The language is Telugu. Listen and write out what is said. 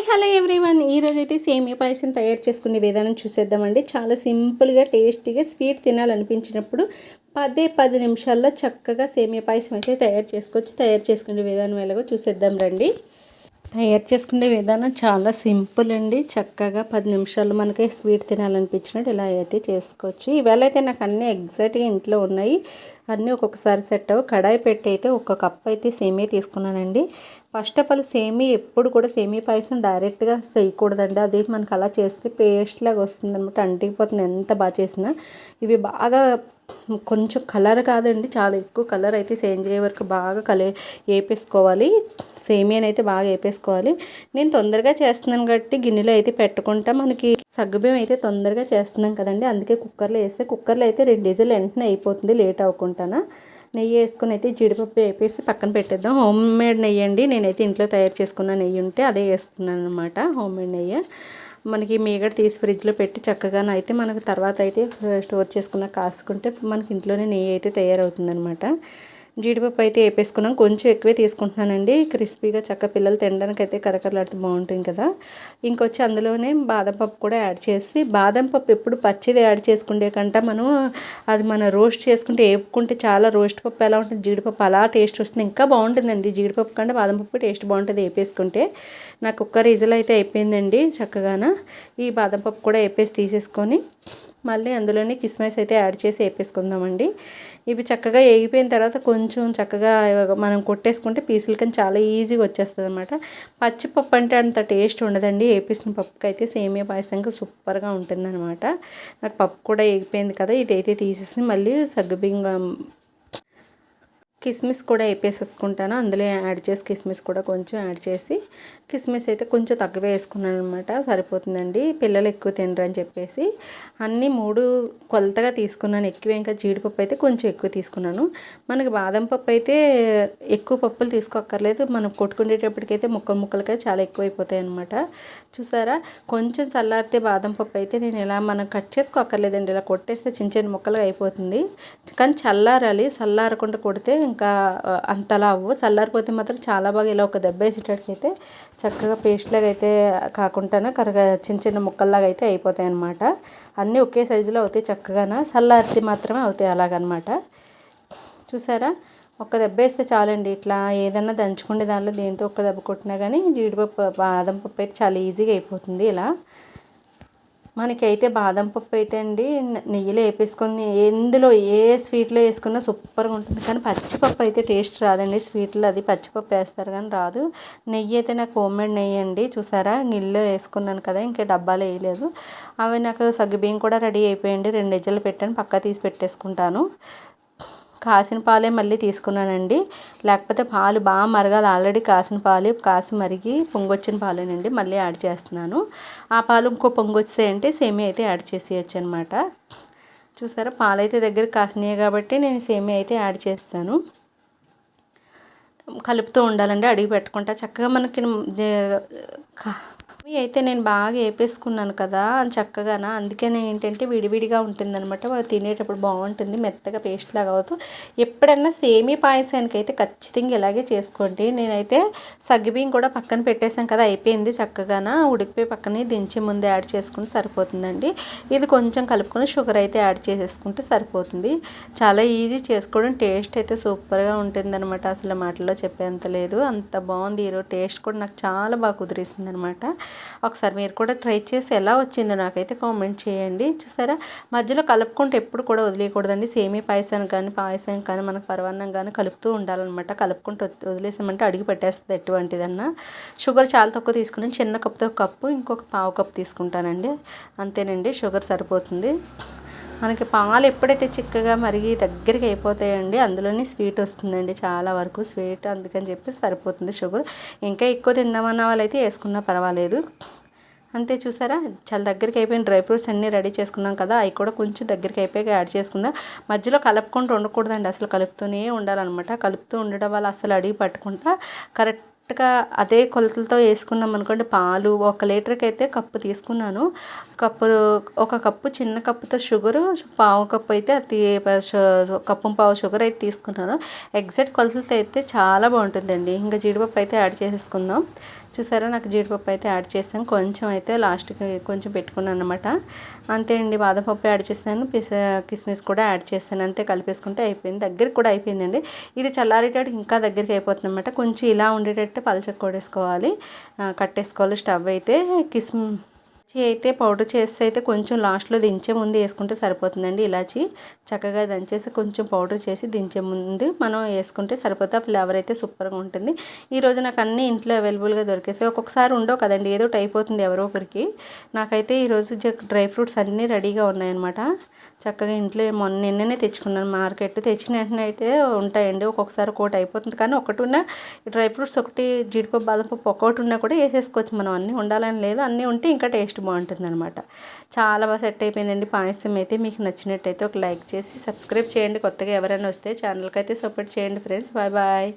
Hi hello everyone. ఈరోజైతే సేమియా పాయసం తయారు చేసుకునే విధానం చూసేద్దామండి. చాలా సింపుల్గా టేస్టీగా స్వీట్ తినాలనిపించినప్పుడు 10 నిమిషాల్లో చక్కగా సేమియా పాయసం అయితే తయారు చేసుకోవచ్చు. తయారు చేసుకునే విధానం ఎలాగో చూసేద్దాం రండి. తయారు చేసుకునే విధానం చాలా సింపుల్ అండి. చక్కగా 10 నిమిషాల్లో మనకి స్వీట్ తినాలనిపించినట్టు ఇలా అయితే చేసుకోవచ్చు. ఇవాళ అయితే నాకు అన్నీ ఎగ్జాక్ట్గా ఇంట్లో ఉన్నాయి. అన్నీ ఒక్కొక్కసారి సెట్ అవ్వ కడాయి పెట్టి అయితే ఒక కప్ అయితే సేమియా తీసుకున్నానండి. ఫస్ట్ ఆఫ్ ఆల్ సేమియా ఎప్పుడు కూడా సేమియా పాయసం డైరెక్ట్గా చేయకూడదండి. అది మనకు అలా చేస్తే పేస్ట్ లాగా వస్తుంది అనమాట, అంటికిపోతుంది ఎంత బాగా చేసినా. ఇవి బాగా కొంచెం కలర్ కాదండి, చాలా ఎక్కువ కలర్ అయితే చేంజ్ అయ్యే వరకు బాగా వేపేసుకోవాలి. సేమియాని అయితే బాగా వేపేసుకోవాలి. నేను తొందరగా చేస్తున్నాను కాబట్టి గిన్నెలో అయితే పెట్టుకుంటా. మనకి సగ్గుబియ్యం అయితే తొందరగా చేస్తున్నాం కదండి, అందుకే కుక్కర్లో వేస్తే కుక్కర్లో అయితే 2 విజిల్ వెంటనే అయిపోతుంది, లేట్ అవ్వకుండానా. నెయ్యి వేసుకుని అయితే జీడిపప్పు వేపేసి పక్కన పెట్టేద్దాం. హోమ్ మేడ్ నెయ్యి అండి, నేనైతే ఇంట్లో తయారు చేసుకున్న నెయ్యి ఉంటే అదే వేస్తున్నాను అనమాట. హోమ్ మేడ్ నెయ్యి మనకి మీగడ తీసి ఫ్రిడ్జ్లో పెట్టి చక్కగా అయితే మనకు తర్వాత అయితే స్టోర్ చేసుకున్న కాసుకుంటే మనకి ఇంట్లోనే నెయ్యి అయితే తయారవుతుంది అనమాట. జీడిపప్పు అయితే వేపేసుకున్నాం, కొంచెం ఎక్కువే తీసుకుంటున్నానండి. క్రిస్పీగా చక్క పిల్లలు తినడానికి అయితే కరకరలాడితే బాగుంటుంది కదా. ఇంకొచ్చి అందులోనే బాదం పప్పు కూడా యాడ్ చేసి, బాదం పప్పు ఎప్పుడు పచ్చిది యాడ్ చేసుకుంటే కంటే మనం రోస్ట్ చేసుకుంటే వేపుకుంటే చాలా రోస్ట్ పప్పు ఎలా ఉంటుంది జీడిపప్పు అలా టేస్ట్ వస్తుంది, ఇంకా బాగుంటుందండి. జీడిపప్పు కంటే బాదం పప్పు టేస్ట్ బాగుంటుంది వేపేసుకుంటే. నాకు కుక్కర్ విజిల్ అయితే అయిపోయిందండి చక్కగాన. ఈ బాదం పప్పు కూడా వేపేసి తీసేసుకొని మళ్ళీ అందులోనే కిస్మిస్ అయితే యాడ్ చేసి వేపేసుకుందామండి. ఇవి చక్కగా వేగిపోయిన తర్వాత కొంచెం చక్కగా మనం కొట్టేసుకుంటే పీసులు కానీ చాలా ఈజీగా వచ్చేస్తుంది అనమాట. పచ్చిపప్పు అంటే అంత టేస్ట్ ఉండదండి, వేపేసిన పప్పుకి అయితే సేమియా పాయసంగా సూపర్గా ఉంటుందన్నమాట. నాకు పప్పు కూడా వేగిపోయింది కదా, ఇదైతే తీసేసి మళ్ళీ సగ్గుబియ్యం కిస్మిస్ కూడా వేపేసేసుకుంటాను. అందులో యాడ్ చేసి కిస్మిస్ కూడా కొంచెం యాడ్ చేసి, కిస్మిస్ అయితే కొంచెం తక్కువ వేసుకున్నాను అనమాట, సరిపోతుందండి. పిల్లలు ఎక్కువ తినరు అని చెప్పేసి అన్నీ 3 కొలతగా తీసుకున్నాను. ఎక్కువ ఇంకా జీడిపప్పు అయితే కొంచెం ఎక్కువ తీసుకున్నాను. మనకి బాదం పప్పు అయితే ఎక్కువ పప్పులు తీసుకోక్కర్లేదు, మనం కొట్టుకునేటప్పటికైతే ముక్కలకైతే చాలా ఎక్కువ అయిపోతాయి అనమాట. చూసారా, కొంచెం చల్లారితే బాదం పప్పు అయితే నేను ఇలా మనం కట్ చేసుకోక్కర్లేదండి, ఇలా కొట్టేస్తే చిన్న చిన్న ముక్కలుగా అయిపోతుంది. కానీ చల్లారాలి, చల్లారకుండా కొడితే ఇంకా అంతలా అవ్వు. చల్లారిపోతే మాత్రం చాలా బాగా ఇలా ఒక దెబ్బ వేసేటట్టయితే చక్కగా పేస్ట్ లాగా అయితే కాకుండా చిన్న చిన్న ముక్కల్లాగా అయితే అయిపోతాయి అన్నమాట. అన్నీ ఒకే సైజులో అవుతాయి చక్కగాన, చల్లారితే మాత్రమే అవుతాయి అలాగనమాట. చూసారా, ఒక్క దెబ్బ వేస్తే చాలండి. ఇట్లా ఏదన్నా దంచుకునే దానిలో దేంతో ఒక్క దెబ్బ కొట్టినా కానీ జీడిపప్పు బాదం పప్పు అయితే చాలా ఈజీగా అయిపోతుంది. ఇలా మనకైతే బాదం పప్పు అయితే అండి నెయ్యిలో వేపేసుకొని ఎందులో ఏ స్వీట్లో వేసుకున్నా సూపర్గా ఉంటుంది. కానీ పచ్చిపప్పు అయితే టేస్ట్ రాదండి స్వీట్లో, అది పచ్చిపప్పు వేస్తారు కానీ రాదు. నెయ్యి అయితే నాకు హోమ్ మేడ్ నెయ్యి అండి. చూసారా, గిన్నెలో వేసుకున్నాను కదా, ఇంకా డబ్బాలో వేయలేదు. అవి నాకు సగ్గుబియ్యం కూడా రెడీ అయిపోయింది. 2 విజిల్లు పెట్టాను, పక్క తీసి పెట్టేసుకుంటాను. కాసిన పాలే మళ్ళీ తీసుకున్నానండి, లేకపోతే పాలు బాగా మరగాలి. ఆల్రెడీ కాసిన పాలు కాసి మరిగి పొంగొచ్చిన పాలేనండి మళ్ళీ యాడ్ చేస్తున్నాను. ఆ పాలు ఇంకో పొంగొచ్చాయంటే సేమియా అయితే యాడ్ చేసేయచ్చు అనమాట. చూసారా, పాలు అయితే దగ్గర కాసినాయి కాబట్టి నేను సేమియా అయితే యాడ్ చేస్తాను. కలుపుతూ ఉండాలండి, అడిగి పెట్టుకుంటా చక్కగా. మనకి అయితే నేను బాగా వేపేసుకున్నాను కదా చక్కగాన, అందుకే నేను ఏంటంటే విడివిడిగా ఉంటుందన్నమాట, వాళ్ళు తినేటప్పుడు బాగుంటుంది, మెత్తగా పేస్ట్ లాగా అవుతూ. ఎప్పుడన్నా సేమియా పాయసానికి అయితే ఖచ్చితంగా ఇలాగే చేసుకోండి. నేనైతే సగ్గుబియ్యం కూడా పక్కన పెట్టేసాను కదా, అయిపోయింది చక్కగాన, ఉడికిపోయి పక్కనే దించే ముందు యాడ్ చేసుకుంటే సరిపోతుందండి. ఇది కొంచెం కలుపుకొని షుగర్ అయితే యాడ్ చేసేసుకుంటే సరిపోతుంది. చాలా ఈజీ చేసుకోవడం, టేస్ట్ అయితే సూపర్గా ఉంటుందన్నమాట. అసలు మాటల్లో చెప్పేంత లేదు, అంత బాగుంది. ఈరోజు టేస్ట్ కూడా నాకు చాలా బాగా కుదిరిస్తుంది అనమాట. ఒకసారి మీరు కూడా ట్రై చేసి ఎలా వచ్చిందో నాకైతే కామెంట్ చేయండి. చూసారా, మధ్యలో కలుపుకుంటే ఎప్పుడు కూడా వదిలేయకూడదండి. సేమియా పాయసం కానీ మనకు పరమాన్నం కానీ కలుపుతూ ఉండాలన్నమాట. కలుపుకుంటూ వదిలేసామంటే అడిగి పెట్టేస్తుంది ఎటువంటిదన్నా. షుగర్ చాలా తక్కువ తీసుకుని, చిన్న కప్పుతో కప్పు, ఇంకొక పావు కప్పు తీసుకుంటానండి, అంతేనండి. షుగర్ సరిపోతుంది. మనకి పాలు ఎప్పుడైతే చిక్కగా మరిగి దగ్గరికి అయిపోతాయండి, అందులోనే స్వీట్ వస్తుందండి, చాలా వరకు స్వీట్, అందుకని చెప్పి సరిపోతుంది షుగర్. ఇంకా ఎక్కువ తిందామన్న వాళ్ళైతే వేసుకున్నా పర్వాలేదు. అంతే. చూసారా, చాలా దగ్గరికి అయిపోయిన డ్రై ఫ్రూట్స్ అన్నీ రెడీ చేసుకున్నాం కదా, అవి కూడా కొంచెం దగ్గరికి అయిపోయాక యాడ్ చేసుకుందాం. మధ్యలో కలుపుకుంటూ ఉండకూడదండి, అసలు కలుపుతూనే ఉండాలన్నమాట. కలుపుతూ ఉండడం వల్ల అసలు అడిగి పట్టుకుంటా కరెక్ట్గా అదే కొలతలతో వేసుకున్నాం అనుకోండి. పాలు 1 లీటర్కి అయితే కప్పు తీసుకున్నాను. ఒక కప్పు చిన్న కప్పుతో షుగరు, పావు కప్పు అయితే కప్పు పావు షుగర్ అయితే తీసుకున్నాను. ఎగ్జాక్ట్ కొలతలతో అయితే చాలా బాగుంటుందండి. ఇంకా జీడిపప్పు అయితే యాడ్ చేసేసుకుందాం. చూసారా నాకు జీడిపప్పు అయితే యాడ్ చేశాను, కొంచెం అయితే లాస్ట్కి కొంచెం పెట్టుకున్నాను అనమాట. అంతే అండి, బాదం పప్పు యాడ్ చేశాను, కిస్మిస్ కూడా యాడ్ చేశాను, అంతే కలిపేసుకుంటే అయిపోయింది. దగ్గరికి కూడా అయిపోయిందండి. ఇది చల్లారేటట్టు ఇంకా దగ్గరికి అయిపోతుంది అనమాట. కొంచెం ఇలా ఉండేటట్టు పలచగా కొడేసుకోవాలి, కట్టేసుకోవాలి స్టవ్ అయితే. ఇలాచీ అయితే పౌడర్ చేసి అయితే కొంచెం లాస్ట్లో దించే ముందు వేసుకుంటే సరిపోతుందండి. ఇలాచీ చక్కగా దంచేసి కొంచెం పౌడర్ చేసి దించే ముందు మనం వేసుకుంటే సరిపోతే ఆ ఫ్లేవర్ అయితే సూపర్గా ఉంటుంది. ఈరోజు నాకు అన్నీ ఇంట్లో అవైలబుల్గా దొరికేసాయి. ఒక్కొక్కసారి ఉండవు కదండి, ఏదో ఒకటి అయిపోతుంది ఎవరో ఒకరికి. నాకైతే ఈరోజు డ్రై ఫ్రూట్స్ అన్నీ రెడీగా ఉన్నాయన్నమాట. చక్కగా ఇంట్లో నిన్ననే తెచ్చుకున్నాను, మార్కెట్ తెచ్చిన వెంటనే అయితే ఉంటాయండి. ఒక్కొక్కసారి ఒకటి అయిపోతుంది, కానీ ఒకటి ఉన్న డ్రై ఫ్రూట్స్ ఒకటి జీడిపప్పు బాదం పప్పు ఒక్కొక్కటి ఉన్నా కూడా వేసేసుకోవచ్చు మనం. అన్నీ ఉండాలని లేదు, అన్నీ ఉంటే ఇంకా టేస్ట్ బాగుంటుంది అనమాట. చాలా బాగా సెట్ అయిపోయిందండి పాయసం అయితే. మీకు నచ్చినట్టయితే ఒక లైక్ చేసి సబ్స్క్రైబ్ చేయండి. కొత్తగా ఎవరైనా వస్తే ఛానల్కి అయితే సపోర్ట్ చేయండి ఫ్రెండ్స్. Bye bye.